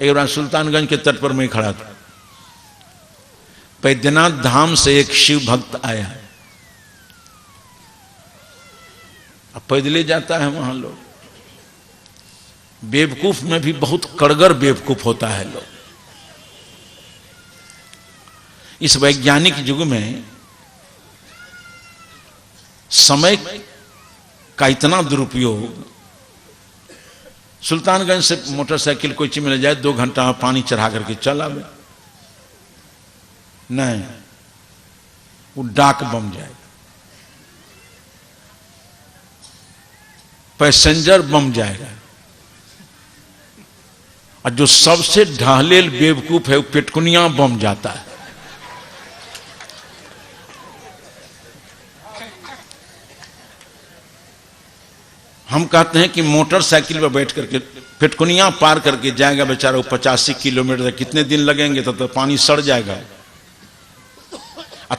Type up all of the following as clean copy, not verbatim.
एक बार सुल्तानगंज के तट पर मैं खड़ा था, बैद्यनाथ धाम से एक शिव भक्त आया, अब पैदले जाता है वहां लोग। बेवकूफ में भी बहुत कड़गर बेवकूफ होता है लोग। इस वैज्ञानिक युग में समय का इतना दुरुपयोग, सुल्तानगंज से मोटरसाइकिल कोई चीज मिल जाए 2 घंटा पानी चढ़ा करके चल आवे, नहीं, वो डाक बम जाएगा, पैसेंजर बम जाएगा। और जो सबसे ढालेल बेवकूफ है वो पेटकुनिया बम जाता है। हम कहते हैं कि मोटरसाइकिल पर बैठ करके पेटकुनिया पार करके जाएगा बेचारा, वो 85 किलोमीटर, कितने दिन लगेंगे तो पानी सड़ जाएगा।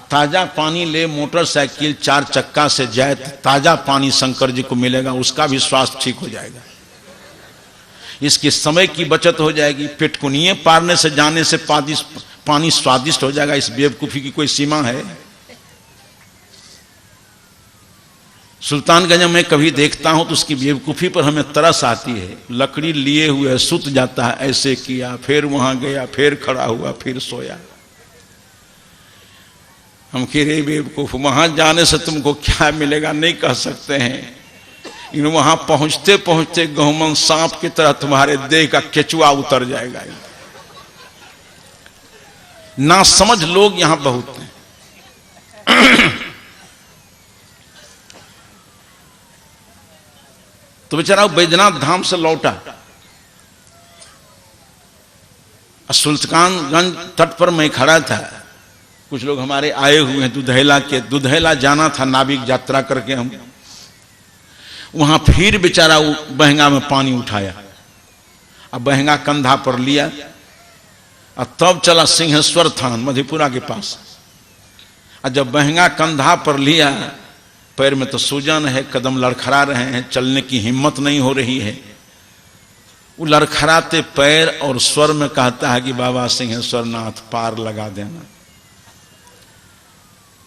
ताजा पानी ले मोटरसाइकिल 4 चक्का से जाए, ताजा पानी शंकर जी को मिलेगा, उसका भी स्वास्थ्य ठीक हो जाएगा। इसके समय की बचत हो जाएगी। पेटकुनिये पारने से जाने से पानी स्वादिष्ट हो जाएगा। इस बेवकूफी की कोई सीमा है? सुल्तानगंज में कभी देखता हूं तो उसकी बेवकूफी पर हमें तरस आती है। लकड़ी लिए हुए सुत जाता है, ऐसे किया, फिर वहां गया, फिर खड़ा हुआ, फिर सोया। हम कह रहे बेवकूफ, वहां जाने से तुमको क्या मिलेगा नहीं कह सकते हैं, इन वहां पहुंचते पहुंचते गहुमन सांप की तरह तुम्हारे देह का केचुआ उतर जाएगा। ना समझ लोग यहां बहुत हैं। तो बेचारा बैद्यनाथ धाम से लौटा, सुल्तानगंज तट पर मैं खड़ा था, कुछ लोग हमारे आए हुए हैं दुधैला के। दुधैला जाना था नाविक यात्रा करके हम, वहां फिर बेचारा बहंगा में पानी उठाया, अब बहंगा कंधा पर लिया और तब चला सिंहेश्वर थान मधेपुरा के पास। और जब बहंगा कंधा पर लिया, पैर में तो सूजन है, कदम लड़खड़ा रहे हैं, चलने की हिम्मत नहीं हो रही है। वो लड़खड़ाते पैर और स्वर में कहता है कि बाबा सिंहेश्वर नाथ पार लगा देना।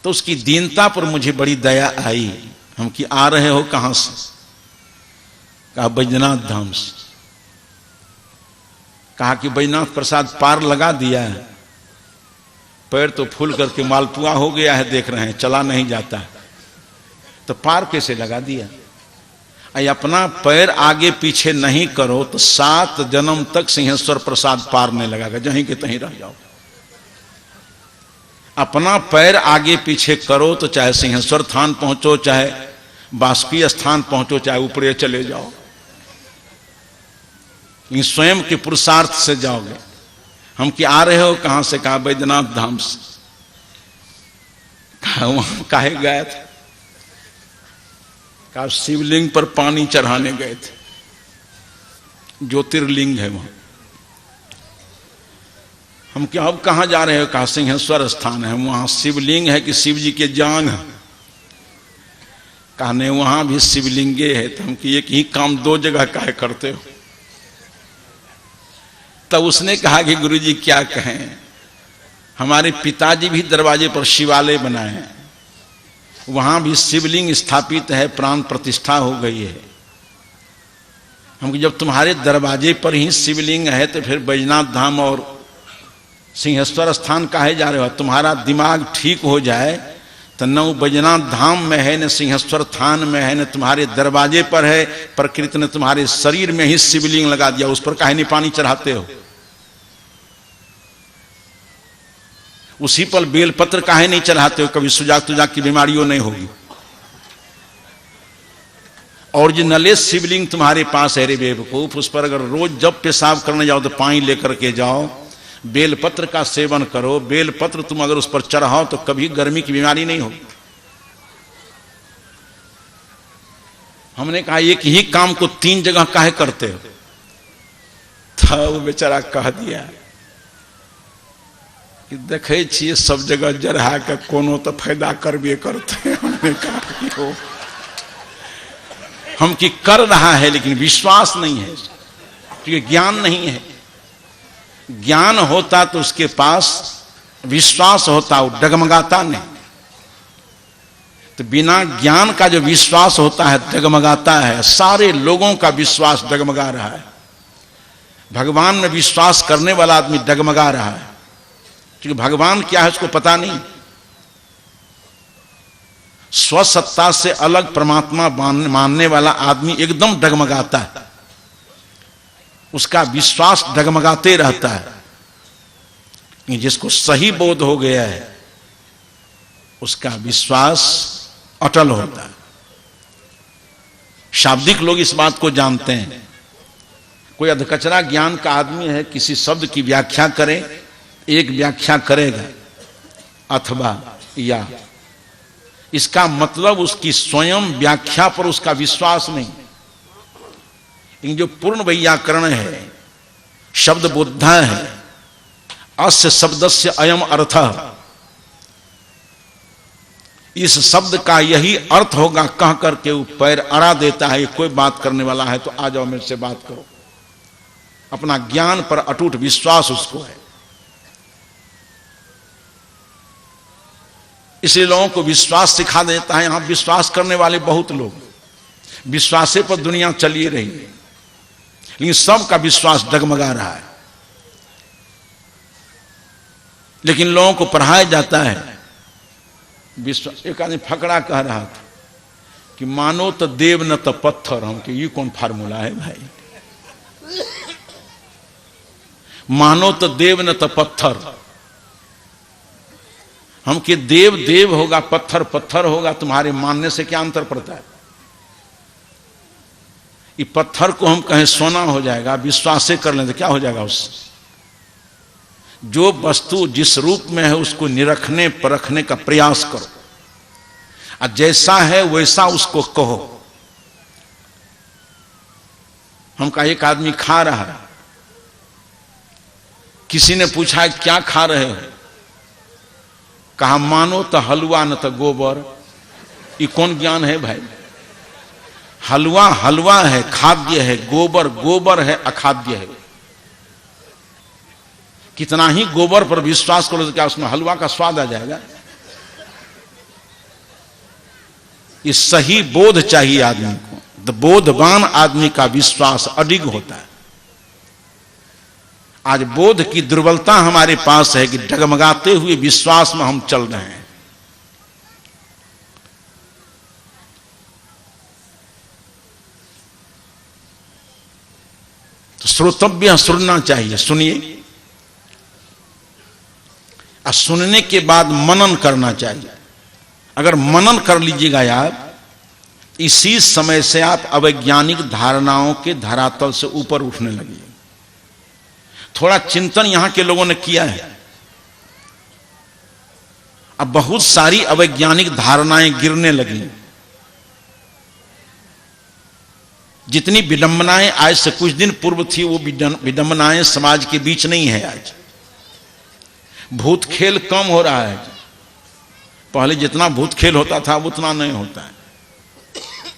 तो उसकी दीनता पर मुझे बड़ी दया आई। हम कि आ रहे हो कहां से? कहा बैद्यनाथ धाम से। कहा कि बैद्यनाथ प्रसाद पार लगा दिया है, पैर तो फूल करके मालपुआ हो गया है, देख रहे हैं, चला नहीं जाता है, तो पार कैसे लगा दिया? अपना पैर आगे पीछे नहीं करो तो 7 जन्म तक सिंहेश्वर प्रसाद पार नहीं लगाएगा, जहीं के तहीं रह जाओ। अपना पैर आगे पीछे करो तो चाहे सिंहेश्वर थान पहुंचो, चाहे बासुकी स्थान पहुंचो, चाहे ऊपरे चले जाओ, स्वयं के पुरुषार्थ से जाओगे। हम कि आ रहे हो कहां से? कहा बैद्यनाथ धाम से। कहा वहां काहे गए थे? कहा शिवलिंग पर पानी चढ़ाने गए थे, ज्योतिर्लिंग है वहां। हम क्या अब कहां जा रहे हो? कहा सिंहेश्वर स्थान है, वहां शिवलिंग है कि शिव जी के जांग है? कहा नहीं, वहां भी शिवलिंगे है। तो हम कि एक ही काम 2 जगह काहे करते हो? तब उसने कहा कि गुरुजी क्या कहें, हमारे पिताजी भी दरवाजे पर शिवालय बनाए हैं, वहां भी शिवलिंग स्थापित है, प्राण प्रतिष्ठा हो गई है। हम जब तुम्हारे दरवाजे पर ही शिवलिंग है तो फिर बैजनाथ धाम और सिंहेश्वर स्थान काहे जा रहे हो? तुम्हारा दिमाग ठीक हो जाए तो न बैजनाथ धाम में है, न सिंहेश्वर थान में है, न तुम्हारे दरवाजे पर है। प्रकृति ने तुम्हारे शरीर में ही शिवलिंग लगा दिया, उस पर काहे नहीं पानी चढ़ाते हो? उसी पर बेलपत्र काहे नहीं चढ़ाते हो? कभी सुजाक तुजाक की बीमारियों नहीं होगी। ओरिजिनल शिवलिंग तुम्हारे पास है रे बेवकूफ, उस पर अगर रोज जब पेशाब करने जाओ तो पानी लेकर के जाओ, बेलपत्र का सेवन करो। बेलपत्र तुम अगर उस पर चढ़ाओ तो कभी गर्मी की बीमारी नहीं होगी। हमने कहा एक ही काम को 3 जगह काहे करते हो? था वो बेचारा कह दिया कि देखे छिए सब जगह जरहा के कोनो तो फायदा करबे करते। हमने कहा कि हो, हम कि कर रहा है लेकिन विश्वास नहीं है, क्योंकि ज्ञान नहीं है। ज्ञान होता तो उसके पास विश्वास होता, वो डगमगाता नहीं। तो बिना ज्ञान का जो विश्वास होता है डगमगाता है। सारे लोगों का विश्वास डगमगा रहा है। भगवान में विश्वास करने वाला आदमी डगमगा रहा है, क्योंकि भगवान क्या है उसको पता नहीं। स्वसत्ता से अलग परमात्मा मानने वाला आदमी एकदम डगमगाता है, उसका विश्वास डगमगाते रहता है। जिसको सही बोध हो गया है उसका विश्वास अटल होता है। शाब्दिक लोग इस बात को जानते हैं। कोई अधकचरा ज्ञान का आदमी है, किसी शब्द की व्याख्या करे, एक व्याख्या करेगा अथवा या, इसका मतलब उसकी स्वयं व्याख्या पर उसका विश्वास नहीं। इन जो पूर्ण वैयाकरण है, शब्द बुद्धा है, अस्य शब्दस्य अयम अर्थः, इस शब्द का यही अर्थ होगा कह करके वो पैर अड़ा देता है। कोई बात करने वाला है तो आ जाओ मेरे से बात करो। अपना ज्ञान पर अटूट विश्वास उसको है। इसलिए लोगों को विश्वास सिखा देता है। यहां विश्वास करने वाले बहुत लोग, विश्वासे पर दुनिया चली रही है, लेकिन सबका विश्वास डगमगा रहा है। लेकिन लोगों को पढ़ाया जाता है विश्वास। एक आदमी फकड़ा कह रहा था कि मानो तो देव न तो पत्थर। हम कि ये कौन फार्मूला है भाई? मानो तो देव न तो पत्थर। हम कि देव देव होगा, पत्थर पत्थर होगा, तुम्हारे मानने से क्या अंतर पड़ता है? ये पत्थर को हम कहें सोना हो जाएगा, विश्वास से कर लें तो क्या हो जाएगा उससे? जो वस्तु जिस रूप में है उसको निरखने परखने का प्रयास करो, और जैसा है वैसा उसको कहो। हम कहा एक आदमी खा रहा है, किसी ने पूछा क्या खा रहे हो? कहा मानो तो हलवा न तो गोबर। ये कौन ज्ञान है भाई? हलवा हलवा है, खाद्य है, गोबर गोबर है, अखाद्य है। कितना ही गोबर पर विश्वास करो तो क्या उसमें हलवा का स्वाद आ जाएगा? ये सही बोध चाहिए आदमी को। तो बोधवान आदमी का विश्वास अडिग होता है। आज बोध की दुर्बलता हमारे पास है कि डगमगाते हुए विश्वास में हम चल रहे हैं। तो श्रोतव्य सुनना चाहिए, सुनिए। और सुनने के बाद मनन करना चाहिए। अगर मनन कर लीजिएगा आप, इसी समय से आप अवैज्ञानिक धारणाओं के धरातल से ऊपर उठने लगिए। थोड़ा चिंतन यहां के लोगों ने किया है। अब बहुत सारी अवैज्ञानिक धारणाएं गिरने लगी। जितनी विडंबनाएं आज से कुछ दिन पूर्व थी, वो विडंबनाएं समाज के बीच नहीं है। आज भूत खेल कम हो रहा है। पहले जितना भूत खेल होता था उतना नहीं होता है।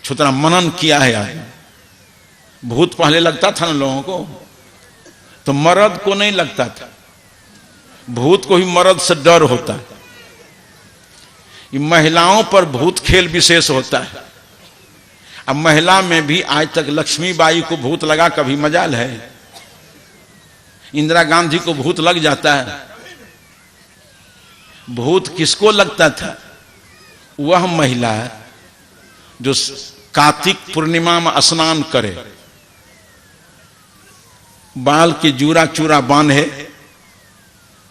छुतरा मनन किया है आज। भूत पहले लगता था ना लोगों को, तो मर्द को नहीं लगता था। भूत को ही मर्द से डर होता है। ये महिलाओं पर भूत खेल विशेष होता है। अब महिला में भी आज तक लक्ष्मीबाई को भूत लगा, कभी मजाल है? इंदिरा गांधी को भूत लग जाता है। भूत किसको लगता था? वह महिला जो कार्तिक पूर्णिमा में स्नान करे, बाल के जूड़ा चूड़ा बांधे,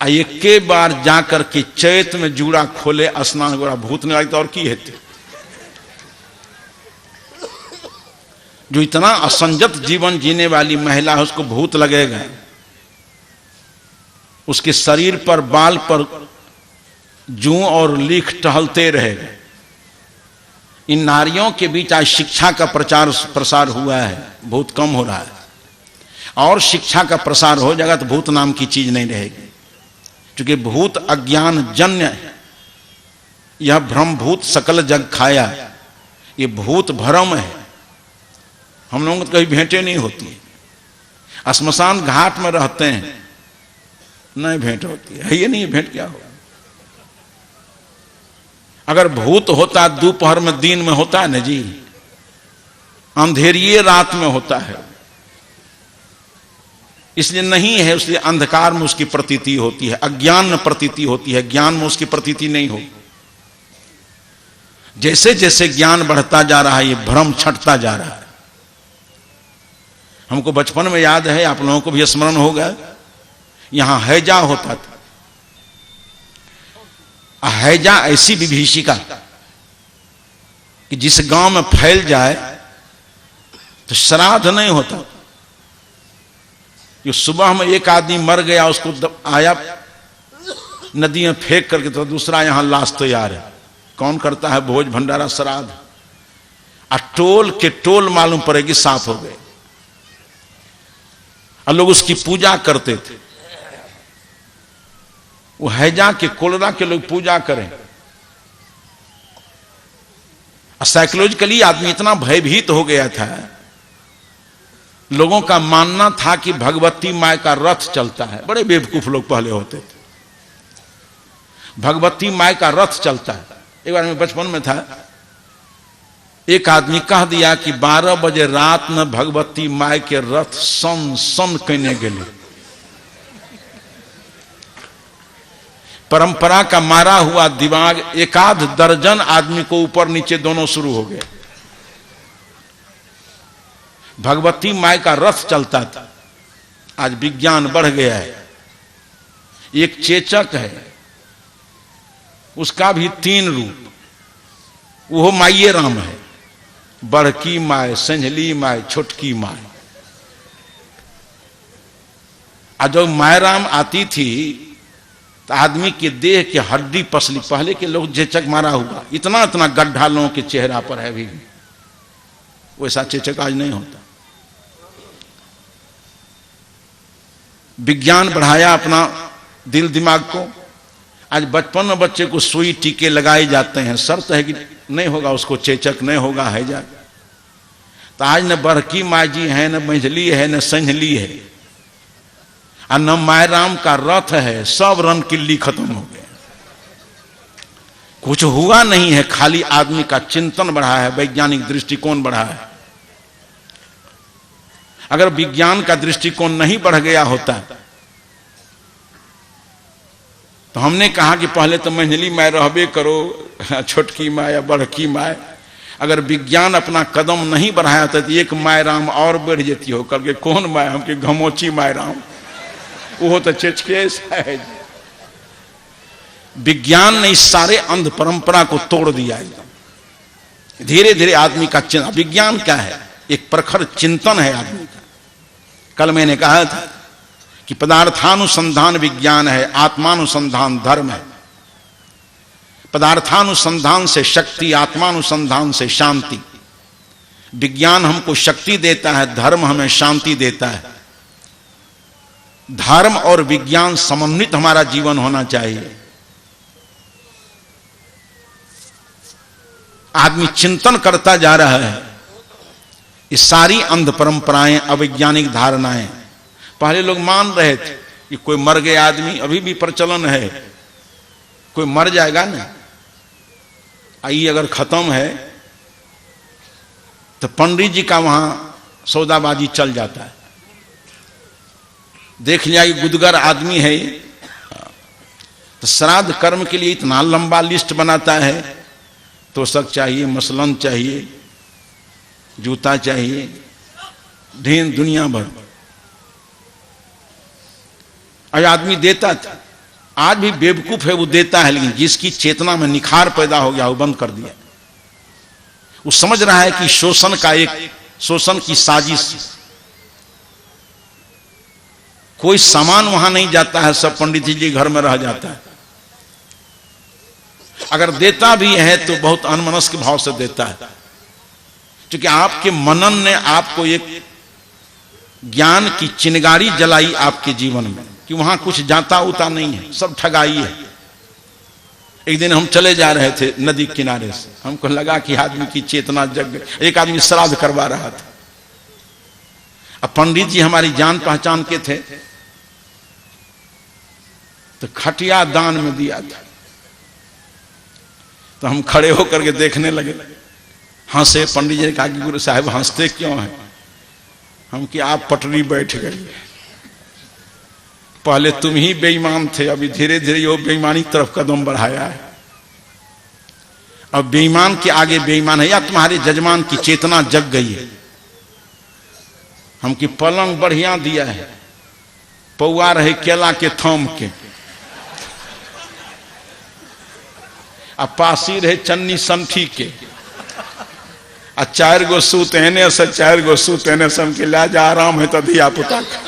एक के बार जाकर के चैत में जूड़ा खोले, स्नान गोरा, भूत नहीं लगता और की हेतु? जो इतना असंजत जीवन जीने वाली महिला है उसको भूत लगेगा? उसके शरीर पर बाल पर जूं और लीख टहलते रहेगा। इन नारियों के बीच आज शिक्षा का प्रचार प्रसार हुआ है, बहुत कम हो रहा है। और शिक्षा का प्रसार हो जाएगा तो भूत नाम की चीज नहीं रहेगी, क्योंकि भूत अज्ञान जन्य है। यह भ्रम भूत सकल जग खाया, ये भूत भ्रम है। हम लोगों को कभी भेंटें नहीं होती। श्मशान घाट में रहते हैं, नहीं भेंट होती है, ये नहीं भेंट क्या हो। अगर भूत होता दोपहर में दिन में होता है ना जी, अंधेरिये रात में होता है, इसलिए नहीं है, इसलिए अंधकार में उसकी प्रतीति होती है, अज्ञान में प्रतीति होती है, ज्ञान में उसकी प्रतीति नहीं हो। जैसे जैसे ज्ञान बढ़ता जा रहा है ये भ्रम छंटता जा रहा है। हमको बचपन में याद है, आप लोगों को भी स्मरण होगा, यहां हैजा होता था। हैजा ऐसी विभीषिका कि जिस गांव में फैल जाए तो श्राद्ध नहीं होता। कि सुबह में एक आदमी मर गया, उसको आया नदी में फेंक करके, तो दूसरा यहां लाश तैयार है। कौन करता है भोज भंडारा श्राद्ध? टोल के टोल मालूम पड़ेगी साफ हो गए, और लोग उसकी पूजा करते थे। वो हैजा के कोलरा के लोग पूजा करें। साइकोलॉजिकली आदमी इतना भयभीत हो गया था, लोगों का मानना था कि भगवती माई का रथ चलता है। बड़े बेवकूफ लोग पहले होते थे, भगवती माई का रथ चलता है। एक बार मैं बचपन में था, एक आदमी कह दिया कि 12 बजे रात में भगवती माई के रथ सन सन कहने गेले। परंपरा का मारा हुआ दिमाग एकाध दर्जन आदमी को ऊपर नीचे दोनों शुरू हो गए। भगवती माई का रथ चलता था। आज विज्ञान बढ़ गया है, एक चेचक है, उसका भी 3 रूप, वो माइये राम है, बड़की माय, संझली माय, छोटकी माय। और जब माय राम आती थी तो आदमी के देह के हड्डी पसली। पहले के लोग चेचक मारा हुआ, इतना इतना गड्ढा लोगों के चेहरा पर है, भी वैसा चेचक आज नहीं होता। विज्ञान बढ़ाया अपना दिल दिमाग को। आज बचपन में बच्चे को सुई टीके लगाए जाते हैं, शर्त है कि नहीं होगा उसको चेचक, नहीं होगा हैजा। तो आज न बड़की माँ जी है, न मंझली है, न संझली है, और न मायराम का रथ है। सब रन किल्ली खत्म हो गए, कुछ हुआ नहीं है। खाली आदमी का चिंतन बढ़ा है, वैज्ञानिक दृष्टिकोण बढ़ा है। अगर विज्ञान का दृष्टिकोण नहीं बढ़ गया होता तो हमने कहा कि पहले तो मंझली माय रहबे करो, छोटकी माय या बड़की माय। अगर विज्ञान अपना कदम नहीं बढ़ाया था तो एक माय राम और बढ़ जाती हो करके। कौन माय? हमके घमोची माय राम, वो तो चेचके है। विज्ञान ने इस सारे अंध परंपरा को तोड़ दिया। धीरे धीरे आदमी का चिंतन, विज्ञान क्या है? एक प्रखर चिंतन है आदमी का। कल मैंने कहा था कि पदार्थानुसंधान विज्ञान है, आत्मानुसंधान धर्म है। पदार्थानुसंधान से शक्ति, आत्मानुसंधान से शांति। विज्ञान हमको शक्ति देता है, धर्म हमें शांति देता है। धर्म और विज्ञान समन्वित हमारा जीवन होना चाहिए। आदमी चिंतन करता जा रहा है। ये सारी अंध परंपराएं, अवैज्ञानिक धारणाएं, पहले लोग मान रहे थे कि कोई मर गया आदमी, अभी भी प्रचलन है, कोई मर जाएगा ना, आइए अगर खत्म है तो पंडित जी का वहां सौदाबाजी चल जाता है। देख लिया कि गुदगर आदमी है तो श्राद्ध कर्म के लिए इतना लंबा लिस्ट बनाता है। तो सब चाहिए, मसलन चाहिए, जूता चाहिए, ढेर दुनिया भर। और आदमी देता था। आज भी बेवकूफ है, वो देता है, लेकिन जिसकी चेतना में निखार पैदा हो गया वो बंद कर दिया। वो समझ रहा है कि शोषण का एक, शोषण की साजिश। कोई सामान वहां नहीं जाता है, सब पंडित जी घर में रह जाता है। अगर देता भी है तो बहुत अनमनस्क भाव से देता है, क्योंकि आपके मनन ने आपको एक ज्ञान की चिनगारी जलाई आपके जीवन में कि वहां कुछ जाता उता नहीं है, सब ठगाई है। एक दिन हम चले जा रहे थे नदी किनारे से, हमको लगा कि आदमी की चेतना जग गई। एक आदमी श्राद्ध करवा रहा था। अब पंडित जी हमारी जान पहचान के थे, तो खटिया दान में दिया था। तो हम खड़े होकर के देखने लगे, हंसे। पंडित जी ने कहा कि गुरु साहब हंसते क्यों हैं? हम कि आप पटरी बैठ गई, पहले तुम ही बेईमान थे, अभी धीरे धीरे वो बेईमानी की तरफ कदम बढ़ाया है। अब बेईमान के आगे बेईमान है, या तुम्हारे जजमान की चेतना जग गई है। हम की पलंग बढ़िया दिया है, पौआ रहे केला के थम के, अब पासी रहे चन्नी संठी के, आ 4 गो सूत एने से 4 गो सूत एने से, हमके ला जा आराम है तो धिया पुता का।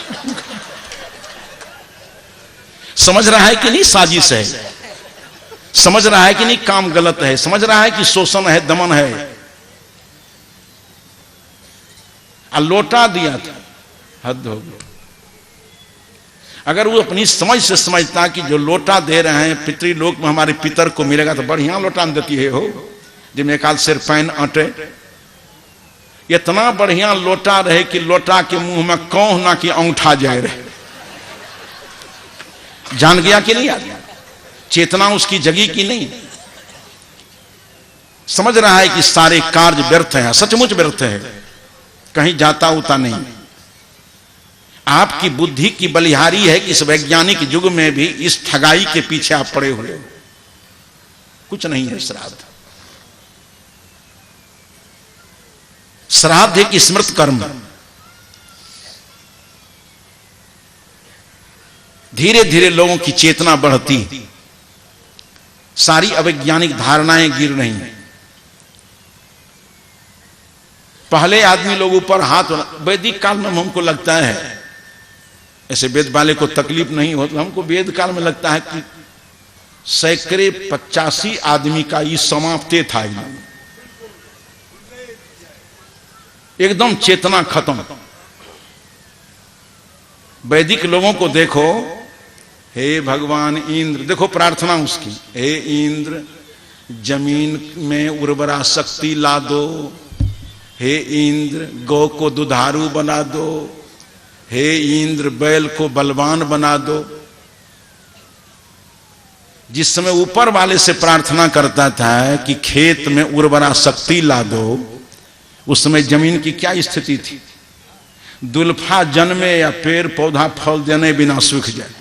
समझ रहा है कि नहीं साजिश है? समझ रहा है कि नहीं काम गलत है? समझ रहा है कि शोषण है, दमन है? आ लोटा दिया था, हद हो गई। अगर वो अपनी समझ से समझता कि जो लोटा दे रहे हैं पितृलोक में हमारे पितर को मिलेगा, तो बढ़िया लोटा देती है हो, जिनमें एक आध सिर पैन अटे। इतना बढ़िया लोटा रहे कि लोटा के मुंह में कौह ना कि अंगूठा जाए रहे। जान गया कि नहीं आदमी? चेतना उसकी जगी कि नहीं? समझ रहा है कि सारे कार्य व्यर्थ हैं, सचमुच व्यर्थ है, कहीं जाता उता नहीं। आपकी बुद्धि की बलिहारी है कि इस वैज्ञानिक युग में भी इस ठगाई के पीछे आप पड़े हुए हो। कुछ नहीं है श्राद्ध। श्राद्ध एक स्मृत कर्म। धीरे धीरे लोगों की चेतना बढ़ती, सारी अवैज्ञानिक धारणाएं गिर रही हैं। पहले आदमी लोग ऊपर हाथ, वैदिक काल में हमको लगता है, ऐसे वेद वाले को तकलीफ नहीं होती, हमको वेद काल में लगता है कि सैकड़े 85 आदमी का ये समाप्ते था, एकदम चेतना खत्म। वैदिक लोगों को देखो, हे भगवान इंद्र, देखो प्रार्थना उसकी, हे इंद्र जमीन में उर्वरा शक्ति ला दो, हे इंद्र गौ को दुधारू बना दो, हे इंद्र बैल को बलवान बना दो। जिस समय ऊपर वाले से प्रार्थना करता था कि खेत में उर्वरा शक्ति ला दो, उस समय जमीन की क्या स्थिति थी? दुल्फा जन्मे या पेड़ पौधा फल देने बिना सूख जाए।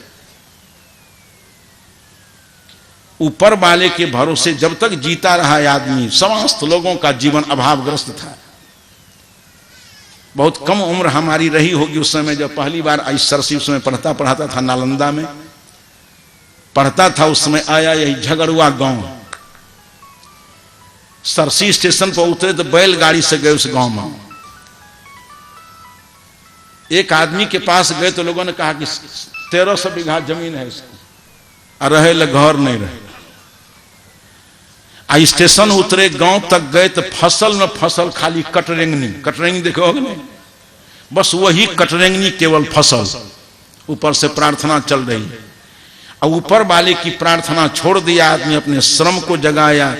ऊपर वाले के भरोसे जब तक जीता रहा आदमी, समस्त लोगों का जीवन अभावग्रस्त था। बहुत कम उम्र हमारी रही होगी उस समय जब पहली बार आई सरसी, उस समय पढ़ाता था, नालंदा में पढ़ता था। उस समय आया यही झगड़ुआ गांव, सरसी स्टेशन पर उतरे तो बैलगाड़ी से गए उस गांव में। एक आदमी के पास गए तो लोगों ने कहा कि 1300 बीघा जमीन है इसको, और रहे ले घर नहीं रहे। आ स्टेशन उतरे, गांव तक गए तो फसल में फसल खाली कटरेंगनी, कटरेंगनी देखोगे नहीं, बस वही कटरेंगनी केवल फसल। ऊपर से प्रार्थना चल रही है, और ऊपर वाले की प्रार्थना छोड़ दिया आदमी, अपने श्रम को जगाया,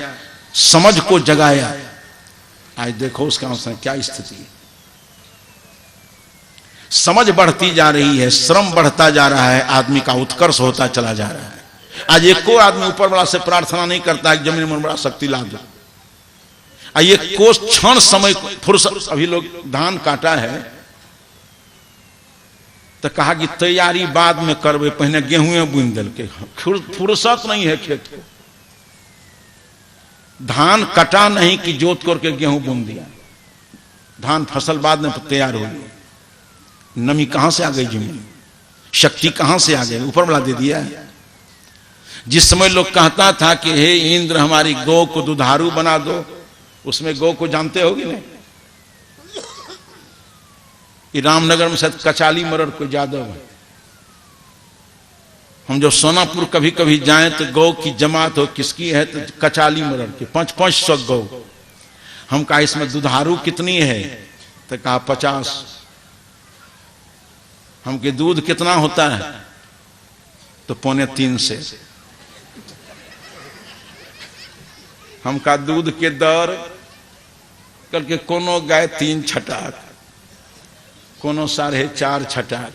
समझ को जगाया। आज देखो उसका क्या स्थिति है। समझ बढ़ती जा रही है, श्रम बढ़ता जा रहा है, आदमी का उत्कर्ष होता चला जा रहा है। आज एक को आदमी ऊपर वाला से प्रार्थना नहीं करता है जमीन में बड़ा शक्ति ला दो। ये को क्षण समय फुर्सत, अभी लोग धान काटा है तो कहा कि तैयारी बाद में करवे, पहले गेहूं बुन दिल के, फुर्सत नहीं है खेत को। धान कटा नहीं कि जोत करके गेहूं बुन दिया, धान फसल बाद में तैयार हो गई। नमी कहां से आ गई जमीन, शक्ति कहां से आ गई? ऊपर वाला दे दिया है। जिस समय लोग कहता था कि हे इंद्र हमारी गौ को दुधारू बना दो, उसमें गौ को जानते होगे नहीं? कि रामनगर में शायद कचाली मरड़ कोई यादव है। हम जो सोनापुर कभी कभी जाएं तो गौ की जमात हो किसकी है तो कचाली मरड़ की 500 गौ। हम कहा इसमें दुधारू कितनी है तो कहा 50। हम के दूध कितना होता है तो 3.25 से। हम का दूध के दर करके कोनो गाय 3 छटाक, कोनो 4.5 छटाक,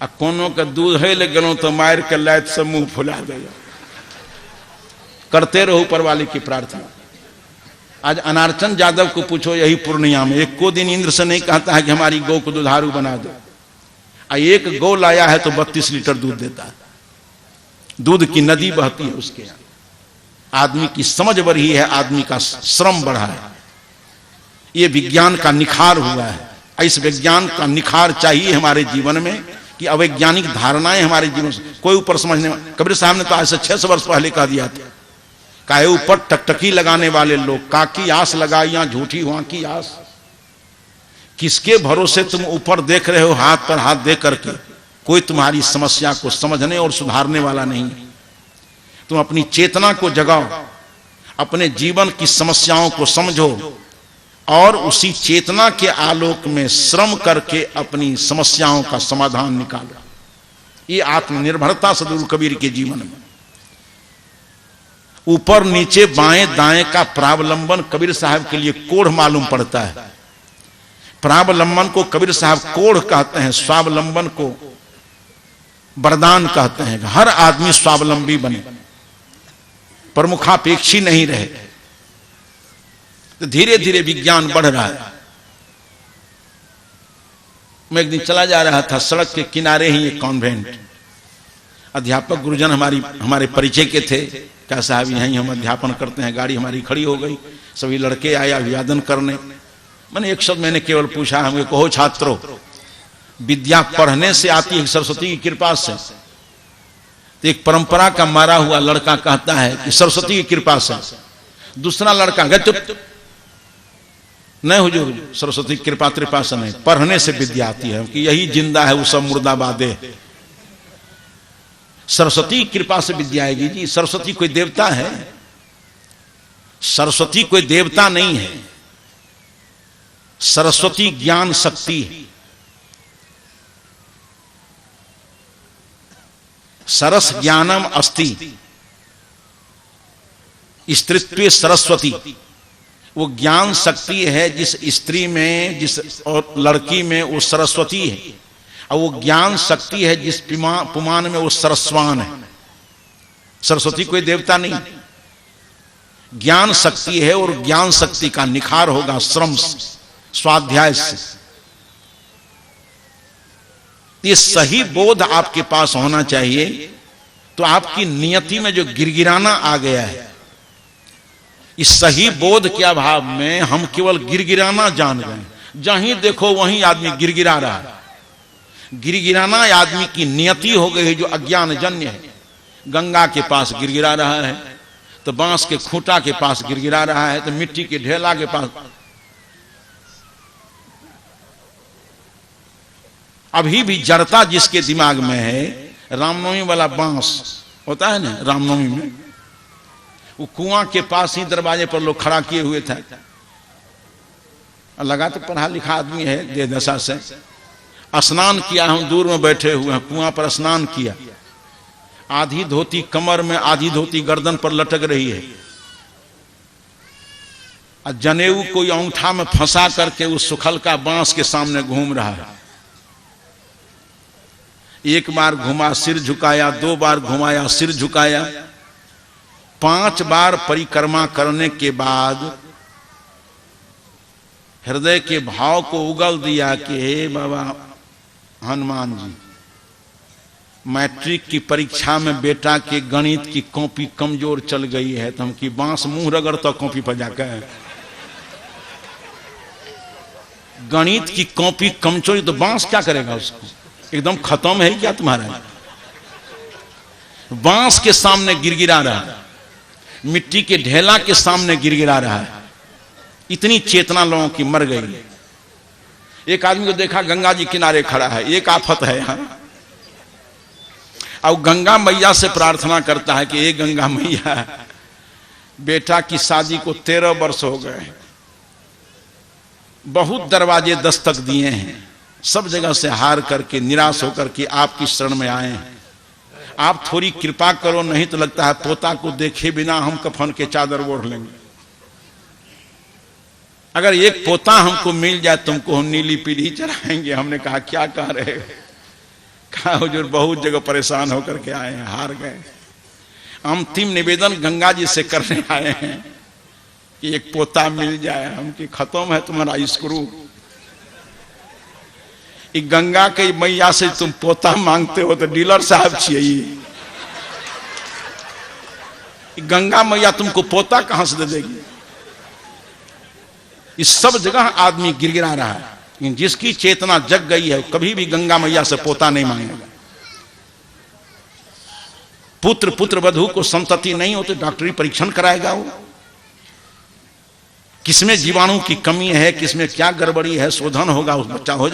आ कोनो के दूध है ले गलो तो मार के लाइत से मुंह फुला दे। करते रहो ऊपर वाले की प्रार्थना। आज अनारचंद यादव को पूछो यही पूर्णिया में, एक को दिन इंद्र से नहीं कहता है कि हमारी गौ को दुधारू बना दो। एक गौ लाया है तो 32 लीटर दूध देता है, दूध की नदी बहती है उसके यहाँ। आदमी की समझ बढ़ी है, आदमी का श्रम बढ़ा है, ये विज्ञान का निखार हुआ है। इस विज्ञान का निखार चाहिए हमारे जीवन में कि अवैज्ञानिक धारणाएं हमारे जीवन से कोई ऊपर समझने। कबीर साहब ने तो आज से 600 वर्ष पहले कह दिया था, काहे ऊपर टकटकी लगाने वाले लोग, काकी आस लगाई झूठी वहां की आस। किसके भरोसे तुम ऊपर देख रहे हो हाथ पर हाथ दे करके? कोई तुम्हारी समस्या को समझने और सुधारने वाला नहीं। तुम अपनी चेतना को जगाओ, अपने जीवन की समस्याओं को समझो और उसी चेतना के आलोक में श्रम करके अपनी समस्याओं का समाधान निकालो। ये आत्मनिर्भरता सदगुरु कबीर के जीवन में ऊपर नीचे बाएं दाएं का प्रावलंबन कबीर साहब के लिए कोढ़ मालूम पड़ता है। प्रावलंबन को कबीर साहब कोढ़ कहते हैं, स्वावलंबन को वरदान कहते हैं। हर आदमी स्वावलंबी बने, प्रमुखापेक्षी नहीं रहे। तो धीरे धीरे विज्ञान बढ़ रहा है। मैं एक दिन चला जा रहा था, सड़क के किनारे ही एक कॉन्वेंट, अध्यापक गुरुजन हमारे परिचय के थे। क्या साहब यहीं हम अध्यापन करते हैं। गाड़ी हमारी खड़ी हो गई, सभी लड़के आए अभिवादन करने। मैंने एक शब्द मैंने केवल पूछा, हमें कहो छात्रों, विद्या पढ़ने से आती है सरस्वती की कृपा से? तो एक परंपरा का मारा हुआ लड़का कहता है कि सरस्वती की कृपा से। दूसरा लड़का गप नहीं हुजूर, सरस्वती की कृपा कृपा से नहीं, पढ़ने से विद्या आती है, कि यही जिंदा है वो सब मुर्दाबादे। सरस्वती की कृपा से विद्या आएगी जी। सरस्वती कोई देवता है? सरस्वती कोई देवता नहीं है। सरस्वती ज्ञान शक्ति है। सरस ज्ञानम अस्ति स्त्रीत्वे सरस्वती। वो ज्ञान शक्ति है जिस स्त्री में, जिस और लड़की में वो सरस्वती है, और वो ज्ञान शक्ति है जिस पुमान में वो सरस्वान है। सरस्वती कोई देवता नहीं, ज्ञान शक्ति है। और ज्ञान शक्ति का निखार होगा श्रम स्वाध्याय से। ये सही बोध आपके पास होना चाहिए। तो आपकी नियति में जो गिरगिराना आ गया है, इस सही बोध के अभाव में हम केवल गिरगिराना जान गए। जहीं देखो वहीं आदमी गिरगिरा रहा है। गिरगिराना आदमी की नियति हो गई है जो अज्ञान जन्य है। गंगा के पास गिरगिरा रहा है, तो बांस के खूंटा के पास गिरगिरा रहा है, तो मिट्टी के ढेला के पास। अभी भी जड़ता जिसके दिमाग में है, रामनवमी वाला बांस होता है ना, रामनवमी में वो कुआं के पास ही दरवाजे पर लोग खड़ा किए हुए थे। लगा तो पढ़ा लिखा आदमी है, दे दशा से स्नान किया। हम दूर में बैठे हुए हैं, कुआं पर स्नान किया। आधी धोती कमर में, आधी धोती गर्दन पर लटक रही है, और जनेऊ कोई अंगूठा में फंसा करके उस सुखल का बांस के सामने घूम रहा है। एक बार घुमा सिर झुकाया, 2 बार घुमाया सिर झुकाया, 5 बार परिक्रमा करने के बाद हृदय के भाव को उगल दिया कि हे बाबा हनुमान जी, मैट्रिक की परीक्षा में बेटा के गणित की कॉपी कमजोर चल गई है, तो हम की बांस मुंह रगड़ता कॉपी पर जाकर। गणित की कॉपी कमजोर तो बांस क्या करेगा उसको? एकदम खत्म है क्या तुम्हारा? बांस के सामने गिरगिरा रहा है, मिट्टी के ढेला के सामने गिरगिरा रहा है। इतनी चेतना लोगों की मर गई। एक आदमी को देखा गंगा जी किनारे खड़ा है, एक आफत है यहाँ। और गंगा मैया से प्रार्थना करता है कि एक गंगा मैया, बेटा की शादी को 13 वर्ष हो गए, बहुत दरवाजे दस्तक दिए हैं, सब जगह से हार करके निराश होकर के आपकी शरण में आए हैं। आप थोड़ी कृपा करो, नहीं तो लगता है पोता को देखे बिना हम कफन के चादर ओढ़ लेंगे। अगर एक पोता हमको मिल जाए, तुमको हम नीली पीली चढ़ाएंगे। हमने कहा क्या कह रहे? कहा हुजूर बहुत जगह परेशान होकर के आए हैं, हार गए। अंतिम निवेदन गंगा जी से करने आए हैं कि एक पोता मिल जाए। हम कि खत्म है तुम्हारा स्क्रू। गंगा के मैया से तुम पोता मांगते हो तो डीलर साहब चाहिए। गंगा मैया तुमको पोता कहां से दे देगी? इस सब जगह आदमी गिरगिरा रहा है। जिसकी चेतना जग गई है कभी भी गंगा मैया से पोता नहीं मांगेगा। पुत्र पुत्र वधू को संतति नहीं हो तो डॉक्टरी परीक्षण कराएगा वो। किसमें जीवाणु की कमी है, किसमें क्या गड़बड़ी है, शोधन होगा, उस बच्चा हो